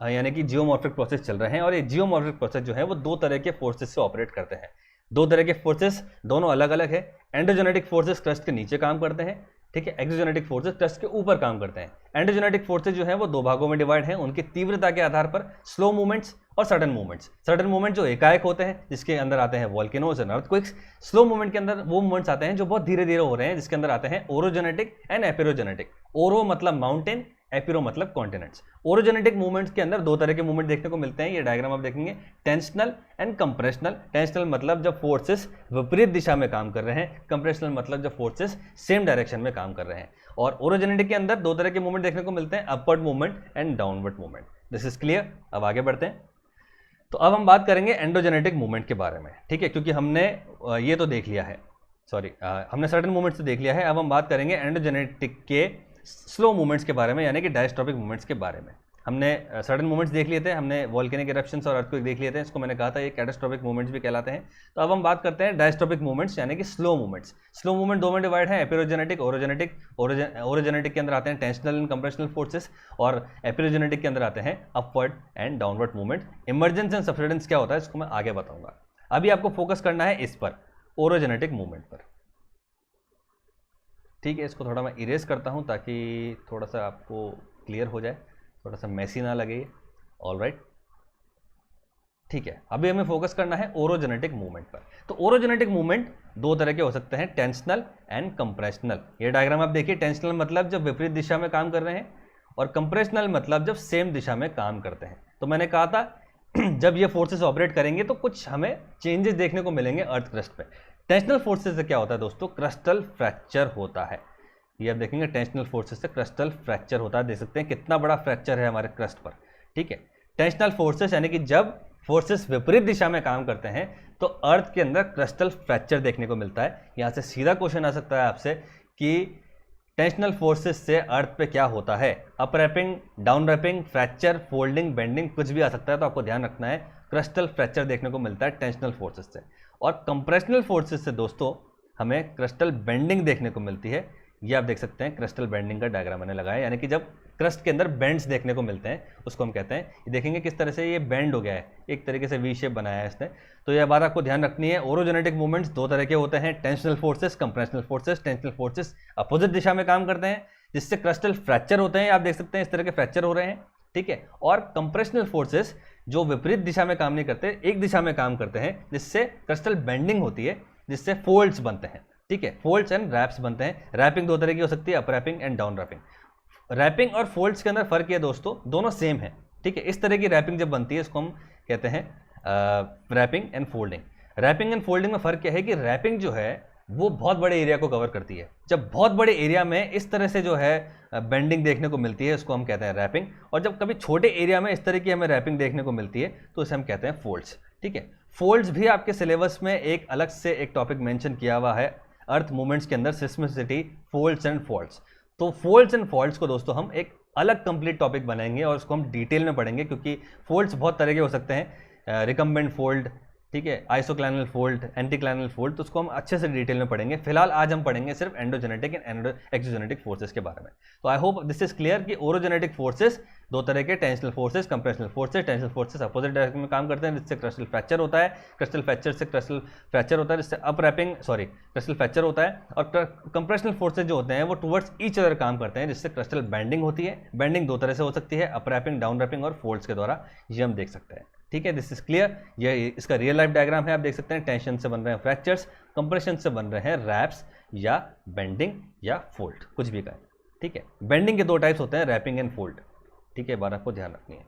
यानी कि जियोमॉर्फिक प्रोसेस चल रहे हैं, और ये जियोमॉर्फिक प्रोसेस जो है वो 2 तरह के फोर्सेस से ऑपरेट करते हैं। 2 तरह के फोर्सेस, दोनों अलग अलग है। एंडोजेनेटिक फोर्सेस क्रस्ट के नीचे काम करते हैं, ठीक है, एक्सोजेनेटिक फोर्सेस क्रस्ट के ऊपर काम करते हैं। एंडोजेनेटिक फोर्सेस जो है वो 2 भागों में डिवाइड हैं, उनकी तीव्रता के आधार पर, स्लो मूवमेंट्स और सडन मूवमेंट्स। सडन मूवमेंट जो एकाएक होते हैं, जिसके अंदर आते हैं volcanoes and earthquakes. Slow movement के अंदर वो मूवमेंट्स आते हैं जो बहुत धीरे धीरे हो रहे हैं, जिसके अंदर आते हैं ओरोजेनेटिक एंड एपिरोजेनेटिक। ओरो मतलब माउंटेन, एपिरो मतलब कॉन्टिनेंट्स। ओरोजेनेटिक मूवमेंट्स के अंदर 2 तरह के मूवमेंट देखने को मिलते हैं, ये डायग्राम आप देखेंगे, टेंशनल एंड कंप्रेशनल। टेंशनल मतलब जब फोर्सेस विपरीत दिशा में काम कर रहे हैं, कंप्रेशनल मतलब जब फोर्सेस सेम डायरेक्शन में काम कर रहे हैं। और ओरोजेनेटिक के अंदर 2 तरह के मूवमेंट देखने को मिलते हैं, upward movement and downward movement. This is clear. अब आगे बढ़ते हैं। तो अब हम बात करेंगे एंडोजेनेटिक मूवमेंट के बारे में, ठीक है, क्योंकि हमने ये तो देख लिया है, सॉरी, हमने सडन मूवमेंट्स तो देख लिया है। अब हम बात करेंगे एंडोजेनेटिक के स्लो मूवमेंट्स के बारे में, यानी कि डायस्ट्रॉपिक मूवमेंट्स के बारे में। हमने सडन मूवमेंट्स देख लिए थे, हमने वोल्केनिक इरप्शंस और अर्थक्वेक देख लिए थे, इसको मैंने कहा था ये कैटास्ट्रॉपिक मूवमेंट्स भी कहलाते हैं। तो अब हम बात करते हैं डायस्ट्रॉपिक मूवमेंट्स, यानी कि स्लो मूवमेंट्स। स्लो मूवमेंट 2 में डिवाइड है, एपिरोजेनेटिक, ओरोजेनेटिक। ओरोजेनेटिक के अंदर आते हैं टेंशनल एंड कंप्रेशनल फोर्सेस, और एपिरोजेनेटिक के अंदर आते हैं upward and downward movement. Emergence and subsidence क्या होता है इसको मैं आगे बताऊंगा। अभी आपको फोकस करना है इस पर, ओरोजेनेटिक मूवमेंट पर, ठीक है। इसको थोड़ा मैं इरेज करता हूं ताकि थोड़ा सा आपको क्लियर हो जाए, थोड़ा सा मैसी ना लगे। ऑलराइट, ठीक है। अभी हमें फोकस करना है ओरोजेनेटिक मूवमेंट पर। तो ओरोजेनेटिक मूवमेंट 2 तरह के हो सकते हैं, टेंशनल एंड कंप्रेशनल। ये डायग्राम आप देखिए, टेंशनल मतलब जब विपरीत दिशा में काम कर रहे हैं, और कंप्रेशनल मतलब जब सेम दिशा में काम करते हैं। तो मैंने कहा था जब ये फोर्सेस ऑपरेट करेंगे तो कुछ हमें चेंजेस देखने को मिलेंगे अर्थ क्रस्ट पे। टेंशनल फोर्सेस से क्या होता है दोस्तों, क्रिस्टल फ्रैक्चर होता है। ये आप देखेंगे टेंशनल फोर्सेस से क्रिस्टल फ्रैक्चर होता है, देख सकते हैं कितना बड़ा फ्रैक्चर है हमारे क्रस्ट पर, ठीक है। टेंशनल फोर्सेस यानी कि जब फोर्सेस विपरीत दिशा में काम करते हैं तो अर्थ के अंदर क्रिस्टल फ्रैक्चर देखने को मिलता है। यहां से सीधा क्वेश्चन आ सकता है आपसे कि टेंशनल फोर्सेस से अर्थ पे क्या होता है, up warping, down warping, fracture, folding, bending, कुछ भी आ सकता है। तो आपको ध्यान रखना है क्रिस्टल फ्रैक्चर देखने को मिलता है टेंशनल फोर्सेस से। और कंप्रेशनल फोर्सेस से दोस्तों हमें क्रिस्टल बेंडिंग देखने को मिलती है। ये आप देख सकते हैं क्रिस्टल बेंडिंग का डायग्राम मैंने लगाया, यानी कि जब क्रस्ट के अंदर बेंड्स देखने को मिलते हैं उसको हम कहते हैं। ये देखेंगे किस तरह से ये बेंड हो गया है, एक तरीके से वी शेप बनाया है इसने। तो यह बात आपको ध्यान रखनी है। ओरोजेनेटिक मूवमेंट्स 2 तरह के होते हैं, tensional forces, compressional forces. Tensional forces opposite दिशा में काम करते हैं, जिससे क्रिस्टल फ्रैक्चर होते हैं। आप देख सकते हैं इस तरह के फ्रैक्चर हो रहे हैं, ठीक है। और कंप्रेशनल फोर्सेस जो विपरीत दिशा में काम नहीं करते, एक दिशा में काम करते हैं, जिससे क्रिस्टल बेंडिंग होती है, जिससे फोल्ड्स बनते हैं, ठीक है। फोल्ड्स एंड रैप्स बनते हैं। रैपिंग 2 तरह की हो सकती है, up warping and down warping. Warping और फोल्ड्स के अंदर फर्क है दोस्तों, दोनों सेम है, ठीक है। इस तरह की रैपिंग जब बनती है इसको हम कहते हैं warping and folding. Warping and folding में फर्क क्या है कि रैपिंग जो है वो बहुत बड़े एरिया को कवर करती है। जब बहुत बड़े एरिया में इस तरह से जो है बेंडिंग देखने को मिलती है उसको हम कहते हैं रैपिंग, और जब कभी छोटे एरिया में इस तरह की हमें रैपिंग देखने को मिलती है तो इसे हम कहते हैं फोल्ड्स, ठीक है। फोल्ड्स भी आपके सिलेबस में एक अलग से एक टॉपिक मेंशन किया हुआ है अर्थ मूवमेंट्स के अंदर, सिस्मिसिटी, फोल्ड्स एंड फॉल्ट्स। तो फोल्ड्स एंड फॉल्ट्स को दोस्तों हम एक अलग कंप्लीट टॉपिक बनाएंगे और उसको हम डिटेल में पढ़ेंगे, क्योंकि फोल्ड्स बहुत तरह के हो सकते हैं, रिकम्बेंट फोल्ड, ठीक है, आइसोक्लाइनल फोल्ड, एंटीक्लाइनल फोल्ड, तो उसको हम अच्छे से डिटेल में पढ़ेंगे। फिलहाल आज हम पढ़ेंगे सिर्फ एंडोजेनेटिक एंड एक्सोजेनेटिक फोर्सेस के बारे में। तो I hope this is clear कि ओरोजेनेटिक फोर्सेस 2 तरह के, tensional forces, compressional forces. Tensional forces opposite direction में काम करते हैं, जिससे क्रिस्टल फ्रैक्चर होता है। क्रिस्टल फ्रैक्चर से क्रिस्टल फ्रैक्चर होता है, जिससे up warping, sorry, crystal fracture होता है। और कंप्रेशनल फोर्सेस जो होते हैं वो टुवर्ड्स ईच अदर काम करते हैं, जिससे क्रिस्टल बेंडिंग होती है। बेंडिंग 2 तरह से हो सकती है, अप रैपिंग, डाउन रैपिंग और फोल्ड्स के द्वारा, ये हम देख सकते हैं, ठीक है। This is clear. ये इसका रियल लाइफ डायग्राम है, आप देख सकते हैं टेंशन से बन रहे हैं फ्रैक्चर्स, कंप्रेशन से बन रहे हैं रैप्स या बेंडिंग या फोल्ड, कुछ भी कहें, ठीक है। बेंडिंग के 2 टाइप्स होते हैं, रैपिंग एंड फोल्ड, ठीक है, बात आपको ध्यान रखनी है।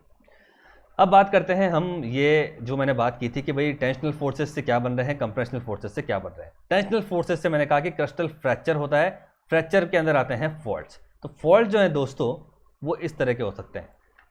अब बात करते हैं हम, ये जो मैंने बात की थी कि भाई टेंशनल फोर्सेस से क्या बन रहे हैं, कंप्रेशनल फोर्सेस से क्या बन रहे हैं। टेंशनल फोर्सेस से मैंने कहा कि क्रिस्टल फ्रैक्चर होता है, फ्रैक्चर के अंदर आते हैं फॉल्ट्स। तो फॉल्ट जो है दोस्तों वो इस तरह के हो सकते हैं,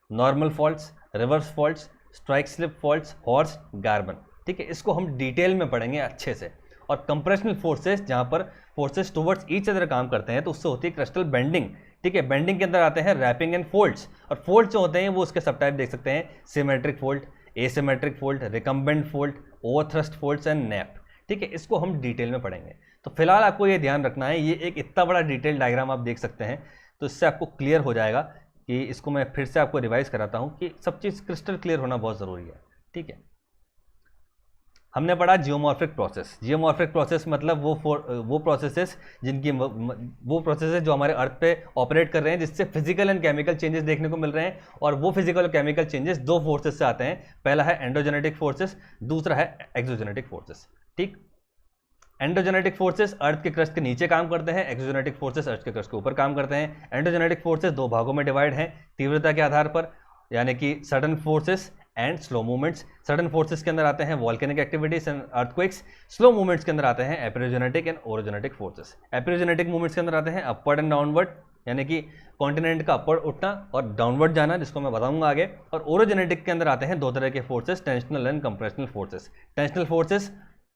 normal faults, reverse faults, strike slip faults, horst graben. ठीक है, इसको हम डिटेल में पढ़ेंगे अच्छे से। और कंप्रेशनल फोर्सेस जहां पर फोर्सेस टुवर्ड्स ईच अदर काम करते हैं तो उससे होती है क्रिस्टल बेंडिंग। ठीक है, बेंडिंग के अंदर आते हैं रैपिंग एंड फोल्ड्स। और फोल्ड जो होते हैं वो उसके सब टाइप देख सकते हैं, symmetric fold, asymmetric fold, recumbent fold, overthrust folds and nappe. ठीक है, इसको हम डिटेल में पढ़ेंगे। तो फिलहाल आपको ये ध्यान रखना है, ये एक इतना बड़ा डिटेल डायग्राम आप देख सकते हैं, तो इससे आपको क्लियर हो जाएगा कि इसको मैं फिर से आपको रिवाइज कराता हूँ कि सब चीज़ क्रिस्टल क्लियर होना बहुत ज़रूरी है। ठीक है, हमने पढ़ा जियोमॉर्फिक प्रोसेस। जियोमॉर्फिक प्रोसेस मतलब वो प्रोसेसेस जिनकी वो प्रोसेसेस जो हमारे अर्थ पे ऑपरेट कर रहे हैं, जिससे फिजिकल एंड केमिकल चेंजेस देखने को मिल रहे हैं। और वो फिजिकल और केमिकल चेंजेस दो फोर्सेस से आते हैं, पहला है एंडोजेनेटिक फोर्सेस, दूसरा है एक्सोजेनेटिक फोर्सेस। ठीक, एंडोजेनेटिक फोर्सेस अर्थ के क्रस्ट के नीचे काम करते हैं, एक्सोजेनेटिक फोर्सेस अर्थ के क्रस्ट के ऊपर काम करते हैं। एंडोजेनेटिक फोर्सेस दो भागों में डिवाइड हैं तीव्रता के आधार पर, यानी कि sudden forces and slow movements. Sudden forces के अंदर आते हैं volcanic activities and earthquakes. Slow movements के अंदर आते हैं एपिरोजेनेटिक एंड ओरोजेनेटिक फोर्सेस। एपिरोजेनेटिक मूवमेंट्स के अंदर आते हैं अपवर्ड एंड डाउनवर्ड, यानी कि कॉन्टिनेंट का अपवर्ड उठना और डाउनवर्ड जाना, जिसको मैं बताऊंगा आगे। और ओरोजेनेटिक के अंदर आते हैं दो तरह के forces, tensional and compressional forces. Tensional forces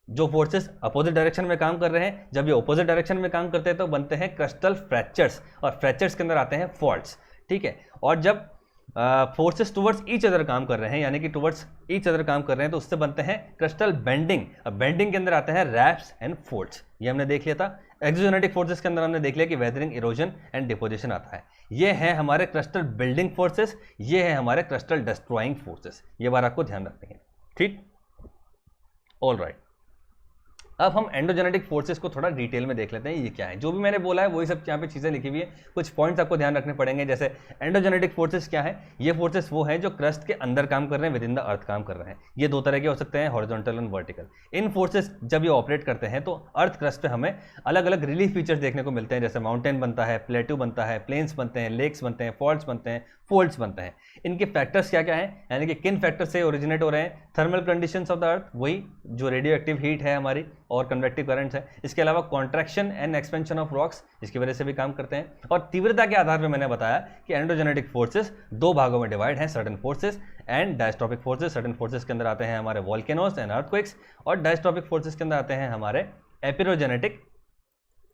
जो फोर्सेस अपोजिट डायरेक्शन में काम कर रहे हैं, जब ये अपोजिट डायरेक्शन में काम करते हैं तो बनते हैं क्रिस्टल फ्रैक्चर्स, और फ्रैक्चर्स के अंदर आते हैं फॉल्ट्स। ठीक है, और जब फोर्सेस टुवर्ड्स ईच अदर काम कर रहे हैं, यानी कि टुवर्ड्स ईच अदर काम कर रहे हैं, तो उससे बनते हैं क्रिस्टल बेंडिंग। अब बेंडिंग के अंदर आते हैं रैप्स एंड फोल्ड्स, ये हमने देख लिया था। एक्सोजेनेटिक फोर्सेस के अंदर हमने देख लिया कि वेदरिंग, इरोजन एंड डिपोजिशन आता है। ये है हमारे क्रिस्टल बिल्डिंग फोर्सेस, ये है हमारे क्रिस्टल डिस्ट्रॉइंग फोर्सेस। ये बात आपको ध्यान रखनी है। ठीक, ऑल राइट। अब हम एंडोजेनेटिक फोर्सेस को थोड़ा डिटेल में देख लेते हैं, ये क्या है। जो भी मैंने बोला है वही सब यहाँ पे चीज़ें लिखी हुई है, कुछ पॉइंट्स आपको ध्यान रखने पड़ेंगे। जैसे एंडोजेनेटिक फोर्सेस क्या है, ये फोर्सेस वो हैं जो क्रस्ट के अंदर काम कर रहे हैं, विद इन द अर्थ काम कर रहे हैं। ये दो तरह के हो सकते हैं, horizontal and vertical. In forces जब ये ऑपरेट करते हैं तो अर्थ क्रस्ट पे हमें अलग अलग रिलीफ फीचर्स देखने को मिलते हैं, जैसे माउंटेन बनता है, प्लेट्यू बनता है, प्लेन्स बनते हैं, लेक्स बनते हैं, फॉल्ट्स बनते हैं, फोल्ड्स बनते हैं। इनके फैक्टर्स क्या क्या हैं, यानी कि किन फैक्टर्स से ओरिजिनेट हो रहे हैं। Thermal conditions of the earth, वही जो रेडियो एक्टिव हीट है हमारी, और कन्वेक्टिव करंट्स है। इसके अलावा contraction and expansion of rocks, इसकी वजह से भी काम करते हैं। और तीव्रता के आधार पर मैंने बताया कि एंडोजेनेटिक फोर्सेस दो भागों में डिवाइड हैं, sudden forces and diastrophic forces. Sudden forces के अंदर आते हैं हमारे वॉल्केनोस एंड अर्थक्वेक्स, और डायस्ट्रॉपिक फोर्सेस के अंदर आते हैं हमारे epeirogenetic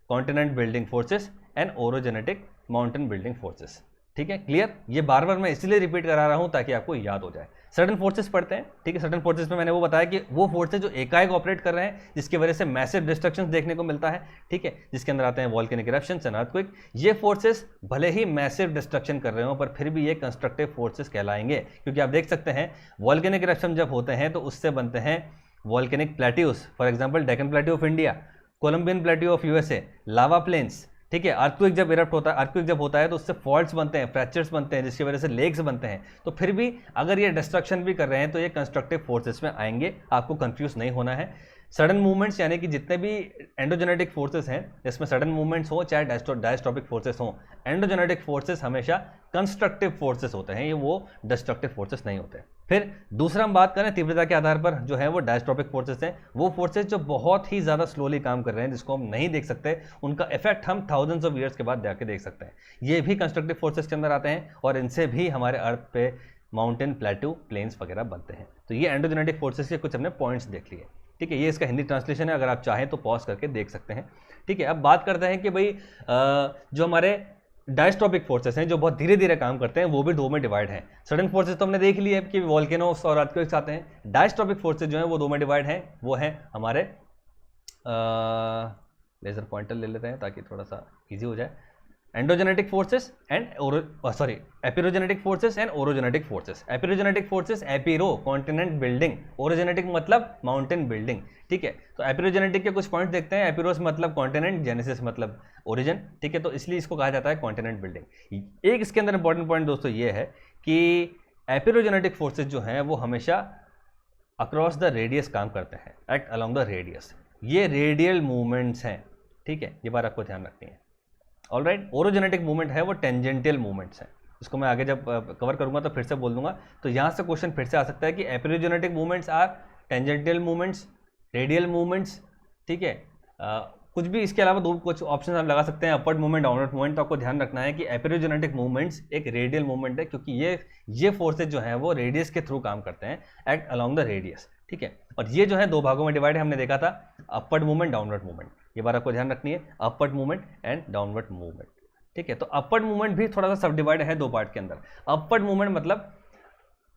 continent building forces and orogenetic mountain building forces. ठीक है, क्लियर। ये बार बार मैं इसलिए रिपीट करा रहा हूं ताकि आपको याद हो जाए। सडन फोर्सेस पढ़ते हैं। ठीक है, सडन फोर्सेस में मैंने वो बताया कि वो फोर्सेस जो एकाएक ऑपरेट कर रहे हैं, जिसकी वजह से मैसिव डिस्ट्रक्शंस देखने को मिलता है। ठीक है, जिसके अंदर आते हैं वॉल्केनिक इरप्शंस एंड अर्थक्वेक। ये फोर्सेस भले ही मैसिव डिस्ट्रक्शन कर रहे हो, पर फिर भी ये कंस्ट्रक्टिव फोर्सेस कहलाएंगे, क्योंकि आप देख सकते हैं वॉल्केनिक इरप्शन जब होते हैं तो उससे बनते हैं volcanic plateaus, for example Deccan plateau of India, Columbian plateau of USA, lava plains. ठीक है, अर्थक्वेक जब इरप्ट होता है, अर्थक्वेक जब होता है तो उससे फॉल्ट्स बनते हैं, फ्रैक्चर्स बनते हैं, जिसकी वजह से लेक्स बनते हैं। तो फिर भी अगर ये डिस्ट्रक्शन भी कर रहे हैं तो ये कंस्ट्रक्टिव फोर्सेस में आएंगे, आपको कंफ्यूज नहीं होना है। सडन मूवमेंट्स यानी कि जितने भी एंडोजेनेटिक फोर्सेस हैं, जिसमें सडन मूवमेंट्स हो चाहे डायस्ट्रॉपिक फोर्सेस हो, एंडोजेनेटिक फोर्सेस हमेशा कंस्ट्रक्टिव फोर्सेस होते हैं, ये वो डिस्ट्रक्टिव फोर्सेस नहीं होते। फिर दूसरा हम बात करें तीव्रता के आधार पर, जो है वो डायस्ट्रॉपिक फोर्सेस हैं। वो फोर्सेस जो बहुत ही ज़्यादा स्लोली काम कर रहे हैं, जिसको हम नहीं देख सकते, उनका इफेक्ट हम थाउजेंड्स ऑफ ईयर्स के बाद जाके देख सकते हैं। ये भी कंस्ट्रक्टिव फोर्सेस के अंदर आते हैं, और इनसे भी हमारे अर्थ पे माउंटेन, प्लेट्यू, प्लेन्स वगैरह बनते हैं। तो ये एंडोजेनेटिक फोर्सेस के कुछ हमने पॉइंट्स देख लिए। ठीक है, ये इसका हिंदी ट्रांसलेशन है, अगर आप चाहें तो पॉज करके देख सकते हैं। ठीक है, अब बात करते हैं कि भाई जो हमारे डायस्ट्रॉपिक फोर्सेस हैं, जो बहुत धीरे धीरे काम करते हैं, वो भी दो में डिवाइड हैं। सडन फोर्सेस तो हमने देख लिया है कि वॉल्केनोस और अर्थक्वेक्स आते हैं। डायस्ट्रॉपिक फोर्सेस जो हैं वो दो में डिवाइड हैं, वो हैं हमारे लेजर पॉइंटर ले लेते हैं ताकि थोड़ा सा इजी हो जाए। Endogenetic forces and epeirogenetic forces and orogenetic forces. Epeirogenetic forces, epeiro continent building, orogenetic मतलब माउंटेन बिल्डिंग। ठीक है, तो एपिरोजेनेटिक के कुछ पॉइंट्स देखते हैं। एपिरोस मतलब कॉन्टिनेंट, जेनेसिस मतलब ओरिजिन। ठीक है, तो इसलिए इसको कहा जाता है कॉन्टिनेंट बिल्डिंग। एक इसके अंदर इंपॉर्टेंट पॉइंट दोस्तों ये है कि एपिरोजेनेटिक फोर्सेस जो हैं वो हमेशा अक्रॉस द रेडियस काम करते हैं, एक्ट अलॉन्ग द रेडियस। ये रेडियल मूवमेंट्स हैं। ठीक है, ये बात आपको ध्यान रखनी है। ऑलराइट, ओरोजेनेटिक मूवमेंट है वो टेंजेंटियल मूवमेंट्स हैं, उसको मैं आगे जब कवर करूँगा तो फिर से बोल दूंगा। तो यहाँ से क्वेश्चन फिर से आ सकता है कि epeirogenetic movements are tangential movements, radial movements, ठीक है। कुछ भी इसके अलावा दो कुछ ऑप्शन आप लगा सकते हैं, अपवर्ड मूवमेंट, डाउनवर्ड मूवमेंट। तो आपको ध्यान रखना है कि एपिरोजेनेटिक मूवमेंट्स एक रेडियल मूवमेंट है, क्योंकि ये फोर्सेज जो हैं वो रेडियस के थ्रू काम करते हैं, एक्ट अलॉन्ग द रेडियस, ठीक है। और ये जो है दो भागों में डिवाइड है, हमने देखा था अपवर्ड मूवमेंट, डाउनवर्ड मूवमेंट। ये बात आपको ध्यान रखनी है, upward movement and downward movement, ठीक है। तो अपवर्ड मूवमेंट भी थोड़ा सा सब डिवाइड है दो पार्ट के अंदर। अपवर्ड मूवमेंट मतलब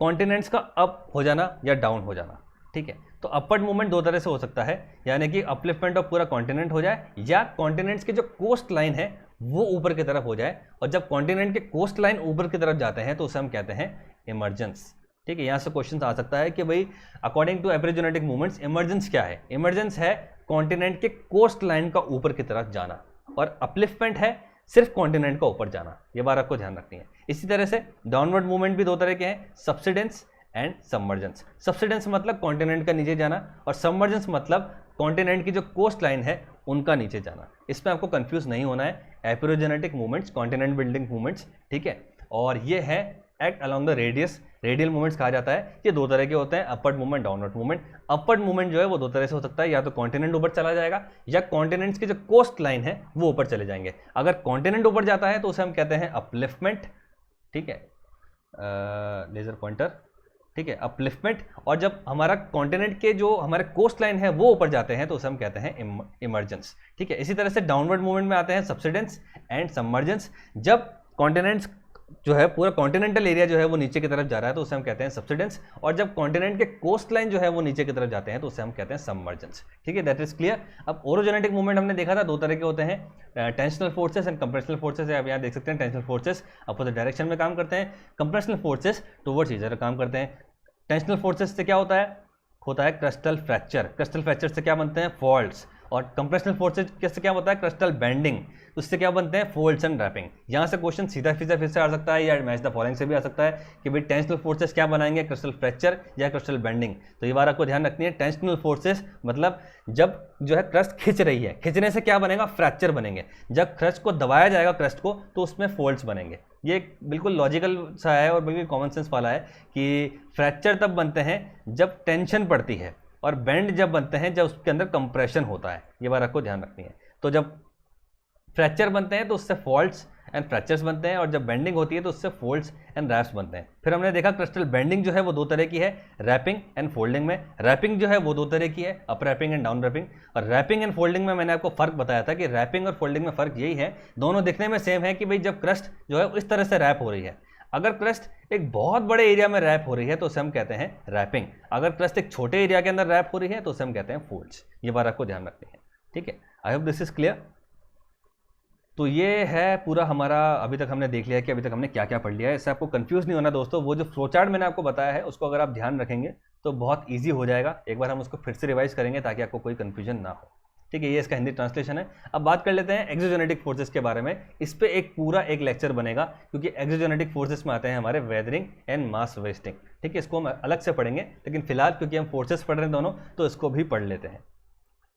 कॉन्टिनेंट्स का अप हो जाना या डाउन हो जाना, ठीक है। तो अपवर्ड मूवमेंट दो तरह से हो सकता है, यानी कि अपलिफ्टमेंट ऑफ पूरा कॉन्टिनेंट हो जाए, या कॉन्टिनेंट्स के जो कोस्ट लाइन है वो ऊपर की तरफ हो जाए। और जब कॉन्टिनेंट के कोस्ट लाइन ऊपर की तरफ जाते हैं तो उसे हम कहते हैं इमर्जेंस, ठीक है। यहाँ से क्वेश्चन आ सकता है कि भाई अकॉर्डिंग टू एपिरोजेनेटिक मूवमेंट्स इमर्जेंस क्या है। इमर्जेंस है कॉन्टिनेंट के कोस्ट लाइन का ऊपर की तरफ जाना, और अपलिफ्टमेंट है सिर्फ कॉन्टिनेंट का ऊपर जाना। ये बात आपको ध्यान रखनी है। इसी तरह से डाउनवर्ड मूवमेंट भी दो तरह के हैं, सबसिडेंस एंड सबमर्जेंस। सबसिडेंस मतलब कॉन्टिनेंट का नीचे जाना, और सबमर्जेंस मतलब कॉन्टिनेंट की जो कोस्ट लाइन है उनका नीचे जाना। इसमें आपको कंफ्यूज नहीं होना है। एपिरोजेनेटिक मूवमेंट्स कॉन्टिनेंट बिल्डिंग मूवमेंट्स, ठीक है, और ये है act along the radius, radial movements कहा जाता है। ये दो तरह के होते हैं, upward movement, downward movement. Upward movement जो है वो दो तरह से हो सकता है, या तो कॉन्टिनेंट ऊपर चला जाएगा, या कॉन्टिनेंट्स की जो कोस्ट लाइन है वो ऊपर चले जाएंगे। अगर कॉन्टिनेंट ऊपर जाता है तो उसे हम कहते हैं अपलिफ्टमेंट, ठीक है, लेजर पॉइंटर, ठीक है, अपलिफ्टमेंट। और जब हमारा कॉन्टिनेंट के जो हमारे कोस्ट लाइन है वो ऊपर जाते हैं तो उसे हम कहते हैं इमर्जेंस, ठीक है। इसी तरह से डाउनवर्ड मूवमेंट में आते हैं सबसिडेंस एंड सबमर्जेंस। जब कॉन्टिनेंट्स जो है पूरा कॉन्टिनेंटल एरिया जो है वो नीचे की तरफ जा रहा है तो उसे हम कहते हैं सबसिडेंस, और जब कॉन्टिनेंट के कोस्ट लाइन जो है वो नीचे की तरफ जाते हैं तो उसे हम कहते हैं सबमर्जेंस, ठीक है। That is clear. अब ओरोजेनेटिक मूवमेंट हमने देखा था दो तरह के होते हैं, tensional forces and compressional forces है। अब यहाँ देख सकते हैं टेंशनल फोर्सेस अपोजिट डायरेक्शन में काम करते हैं, compressional forces towards each other काम करते हैं। टेंशनल फोर्सेस से क्या होता है क्रिस्टल फ्रैक्चर। क्रिस्टल फ्रैक्चर से क्या बनते हैं, फॉल्ट्स। और कंप्रेशनल फोर्सेज से क्या होता है, क्रिस्टल बेंडिंग। उससे क्या बनते हैं, फोल्ड्स एंड रैपिंग। यहाँ से क्वेश्चन सीधा सीधा फिर से आ सकता है, या मैच द फॉलोइंग से भी आ सकता है कि भाई टेंशनल फोर्सेस क्या बनाएंगे, क्रिस्टल फ्रैक्चर या क्रिस्टल बेंडिंग। तो ये बात आपको ध्यान रखनी है। टेंशनल फोर्सेस मतलब जब जो है क्रस्ट खिंच रही है, खिंचने से क्या बनेगा, फ्रैक्चर बनेंगे। जब क्रस्ट को दबाया जाएगा क्रस्ट को तो उसमें फोल्ड्स बनेंगे। ये बिल्कुल लॉजिकल सा है और बिल्कुल कॉमन सेंस वाला है कि फ्रैक्चर तब बनते हैं जब टेंशन पड़ती है, और बेंड जब बनते हैं जब उसके अंदर कंप्रेशन होता है। ये बात आपको ध्यान रखनी है। तो जब फ्रैक्चर बनते हैं तो उससे फॉल्ट्स एंड फ्रैक्चर्स बनते हैं, और जब बेंडिंग होती है तो उससे फोल्ड्स एंड रैप्स बनते हैं। फिर हमने देखा क्रिस्टल बेंडिंग जो है वो दो तरह की है, रैपिंग एंड फोल्डिंग में। रैपिंग जो है वो दो तरह की है, up warping and down warping. और रैपिंग एंड फोल्डिंग में मैंने आपको फर्क बताया था कि रैपिंग और फोल्डिंग में फर्क यही है, दोनों दिखने में सेम है कि भाई जब क्रस्ट जो है इस तरह से रैप हो रही है, अगर क्रस्ट एक बहुत बड़े एरिया में रैप हो रही है तो उसे हम कहते हैं रैपिंग। अगर क्रस्ट एक छोटे एरिया के अंदर रैप हो रही है तो उसे हम कहते हैं फोल्ड्स। ये बात आपको ध्यान रखनी है, ठीक है। आई होप दिस इज क्लियर। तो ये है पूरा हमारा, अभी तक हमने देख लिया कि अभी तक हमने क्या क्या पढ़ लिया है। इससे आपको कंफ्यूज नहीं होना दोस्तों। वो जो फ्लो चार्ट मैंने आपको बताया है उसको अगर आप ध्यान रखेंगे तो बहुत ईजी हो जाएगा। एक बार हम उसको फिर से रिवाइज करेंगे ताकि आपको कोई कन्फ्यूजन ना हो, ठीक है। ये इसका हिंदी ट्रांसलेशन है। अब बात कर लेते हैं एक्सोजेनेटिक फोर्सेस के बारे में। इस पे एक पूरा एक लेक्चर बनेगा, क्योंकि एक्सोजेनेटिक फोर्सेस में आते हैं हमारे वेदरिंग एंड मास वेस्टिंग, ठीक है। इसको हम अलग से पढ़ेंगे, लेकिन फिलहाल क्योंकि हम फोर्सेस पढ़ रहे हैं दोनों तो इसको भी पढ़ लेते हैं,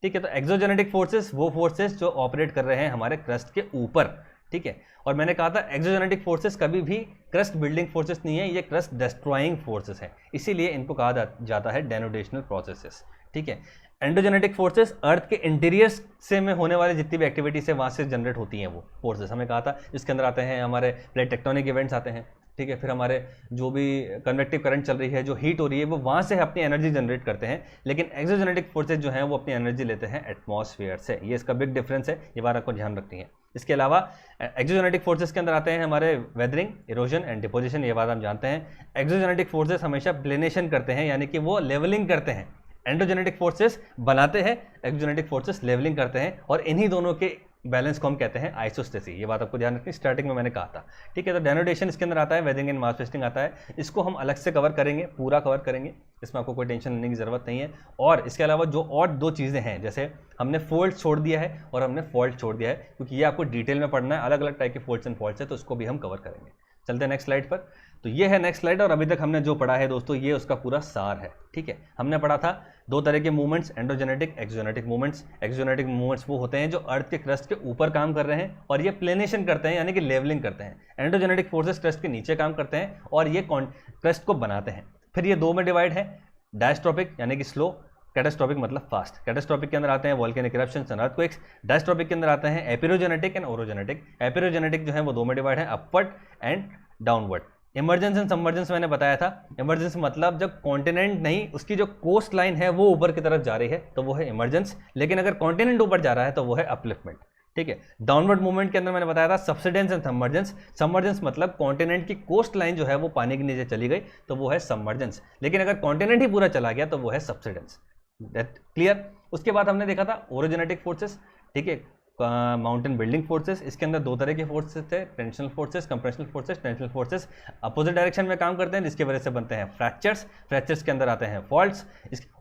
ठीक है। तो एक्सोजेनेटिक फोर्सेस वो फोर्सेस जो ऑपरेट कर रहे हैं हमारे क्रस्ट के ऊपर, ठीक है। और मैंने कहा था एक्सोजेनेटिक फोर्सेस कभी भी क्रस्ट बिल्डिंग फोर्सेस नहीं है, ये क्रस्ट डिस्ट्रॉइंग फोर्सेस है, इसीलिए इनको कहा जाता है डेनोडेशनल प्रोसेसेस, ठीक है। एंडोजेनेटिक फोर्सेस अर्थ के इंटीरियर से में होने वाले जितनी भी एक्टिविटीज है वहाँ से जनरेट होती हैं वो फोर्सेस, हमें कहा था। जिसके अंदर आते हैं हमारे प्लेट टेक्टोनिक इवेंट्स आते हैं, ठीक है। फिर हमारे जो भी कन्वेक्टिव करंट चल रही है, जो हीट हो रही है, वो वहाँ से अपनी एनर्जी जनरेट करते हैं। लेकिन एक्सोजेनेटिक फोर्सेज जो हैं वो अपनी एनर्जी लेते हैं एटमॉस्फेयर से। ये इसका बिग डिफरेंस है, ये बात आपको ध्यान रखनी है। इसके अलावा एक्सोजेनेटिक फोर्सेस के अंदर आते हैं हमारे वेदरिंग, इरोजन एंड डिपोजिशन। ये बात हम जानते हैं। एक्सोजेनेटिक फोर्सेस हमेशा प्लेनेशन करते हैं, यानी कि वो लेवलिंग करते हैं। एंडोजेनेटिक फोर्सेस बनाते हैं, एक्सोजेनेटिक फोर्सेस लेवलिंग करते हैं, और इन्हीं दोनों के बैलेंस को हम कहते हैं आइसोस्टेसी। ये बात आपको ध्यान रखनी, स्टार्टिंग में मैंने कहा था, ठीक है। तो डेनोडेशन इसके अंदर आता है, वेदरिंग एंड मास वेस्टिंग आता है। इसको हम अलग से कवर करेंगे, पूरा कवर करेंगे, इसमें आपको कोई टेंशन लेने की जरूरत नहीं है। और इसके अलावा जो और दो चीज़ें हैं, जैसे हमने फोल्ड छोड़ दिया है और हमने फॉल्ट छोड़ दिया है, क्योंकि ये आपको डिटेल में पढ़ना है। अलग अलग टाइप के फोल्ड्स एंड फॉल्ट्स है, तो उसको भी हम कवर करेंगे। चलते हैं नेक्स्ट स्लाइड पर। तो ये है नेक्स्ट स्लाइड, और अभी तक हमने जो पढ़ा है दोस्तों ये उसका पूरा सार है, ठीक है। हमने पढ़ा था दो तरह के movements, endogenetic, exogenetic movements. Exogenetic movements वो होते हैं जो अर्थ के क्रस्ट के ऊपर काम कर रहे हैं और ये प्लेनेशन करते हैं, यानी कि लेवलिंग करते हैं। एंडोजेनेटिक फोर्सेस क्रस्ट के नीचे काम करते हैं और ये क्रस्ट को बनाते हैं। फिर ये दो में डिवाइड है, डायस्ट्रोपिक यानी कि स्लो, कैटास्ट्रोपिक मतलब फास्ट। कैटास्ट्रोपिक के अंदर आते हैं वोल्केनिक इरप्शंस एंड अर्थक्वेक्स। डायस्ट्रोपिक के अंदर आते हैं एपिरोजेनेटिक एंड ओरोजेनेटिक। एपिरोजेनेटिक जो है वो दो में डिवाइड है, upward and downward. Emergence and submergence मैंने बताया था। इमरजेंस मतलब जब कॉन्टिनेंट नहीं, उसकी जो कोस्ट लाइन है वो ऊपर की तरफ जा रही है तो वो है इमरजेंस, लेकिन अगर कॉन्टिनेंट ऊपर जा रहा है तो वो है अपलिफ्टमेंट, ठीक है। डाउनवर्ड मूवमेंट के अंदर मैंने बताया था सबसिडेंस एंड सबमर्जेंस। सबमर्जेंस मतलब कॉन्टिनेंट की कोस्ट लाइन जो है वो पानी के नीचे चली गई तो वो है सबमर्जेंस, लेकिन अगर कॉन्टिनेंट ही पूरा चला गया तो वो है सबसिडेंस। That clear. उसके बाद हमने देखा था ओरोजेनेटिक फोर्सेस, ठीक है, माउंटेन बिल्डिंग फोर्सेस। इसके अंदर दो तरह के फोर्सेस थे, tensional forces, compressional forces. Tensional forces opposite direction में काम करते हैं जिसकी वजह से बनते हैं फ्रैक्चर्स। फ्रैक्चर्स के अंदर आते हैं फॉल्ट्स।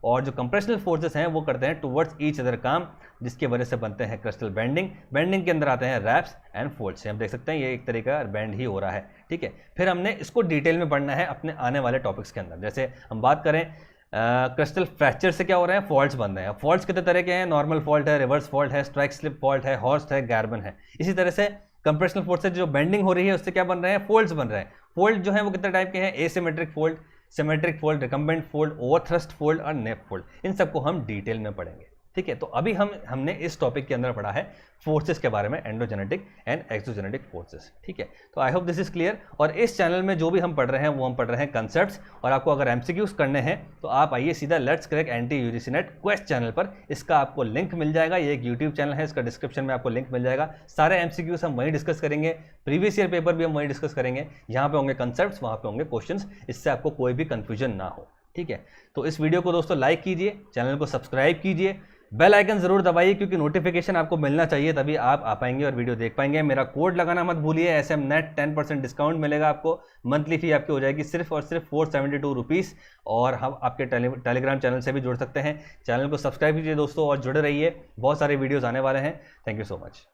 और जो कंप्रेशनल फोर्सेस हैं वो करते हैं टुवर्ड्स ईच अदर काम, जिसकी वजह से बनते हैं क्रस्टल बेंडिंग। बेंडिंग के अंदर आते हैं रैप्स एंड फोल्ड्स। हम देख सकते हैं ये एक तरीका का बेंड ही हो रहा है, ठीक है। फिर हमने इसको डिटेल में पढ़ना है अपने आने वाले टॉपिक्स के अंदर। जैसे हम बात करें क्रिस्टल फ्रैक्चर से क्या हो रहे हैं, फॉल्ट्स बन रहे हैं। फॉल्ट्स कितने तरह के हैं, नॉर्मल फॉल्ट है, रिवर्स फॉल्ट है, स्ट्राइक स्लिप फॉल्ट है, हॉर्स्ट है, गैर्बन है। इसी तरह से कंप्रेशनल फोर्स से जो बेंडिंग हो रही है उससे क्या बन रहे हैं, फोल्ड्स बन रहे हैं। फोल्ड जो है वो कितने टाइप के हैं, asymmetric fold, symmetric fold, recumbent fold, overthrust fold और नेप फोल्ड। इन सबको हम डिटेल में पढ़ेंगे, ठीक है। तो अभी हमने इस टॉपिक के अंदर पढ़ा है फोर्सेस के बारे में, एंडोजेनेटिक एंड एक्सोजेनेटिक फोर्सेस, ठीक है। तो I hope this is clear. और इस चैनल में जो भी हम पढ़ रहे हैं वो हम पढ़ रहे हैं कंसेप्ट्स, और आपको अगर एमसीक्यूज करने हैं तो आप आइए सीधा let's crack anti UGC net quest channel पर। इसका आपको लिंक मिल जाएगा, ये एक यूट्यूब चैनल है, इसका डिस्क्रिप्शन में आपको लिंक मिल जाएगा। सारे एमसीक्यूज हम वहीं डिस्कस करेंगे, प्रीवियस ईयर पेपर भी हम वहीं डिस्कस करेंगे। यहाँ पे होंगे कंसेप्ट्स, वहाँ पे होंगे क्वेश्चंस, इससे आपको कोई भी कंफ्यूजन ना हो, ठीक है। तो इस वीडियो को दोस्तों लाइक कीजिए, चैनल को सब्सक्राइब कीजिए, बेल आइकन जरूर दबाइए क्योंकि नोटिफिकेशन आपको मिलना चाहिए, तभी आप आ पाएंगे और वीडियो देख पाएंगे। मेरा कोड लगाना मत भूलिए, SM नेट 10% डिस्काउंट मिलेगा आपको। मंथली फी आपकी हो जाएगी सिर्फ और सिर्फ 472 रुपीज़। और हम आपके टेलीग्राम चैनल से भी जुड़ सकते हैं। चैनल को सब्सक्राइब कीजिए दोस्तों और जुड़े रहिए, बहुत सारे वीडियोज़ आने वाले हैं। Thank you so much.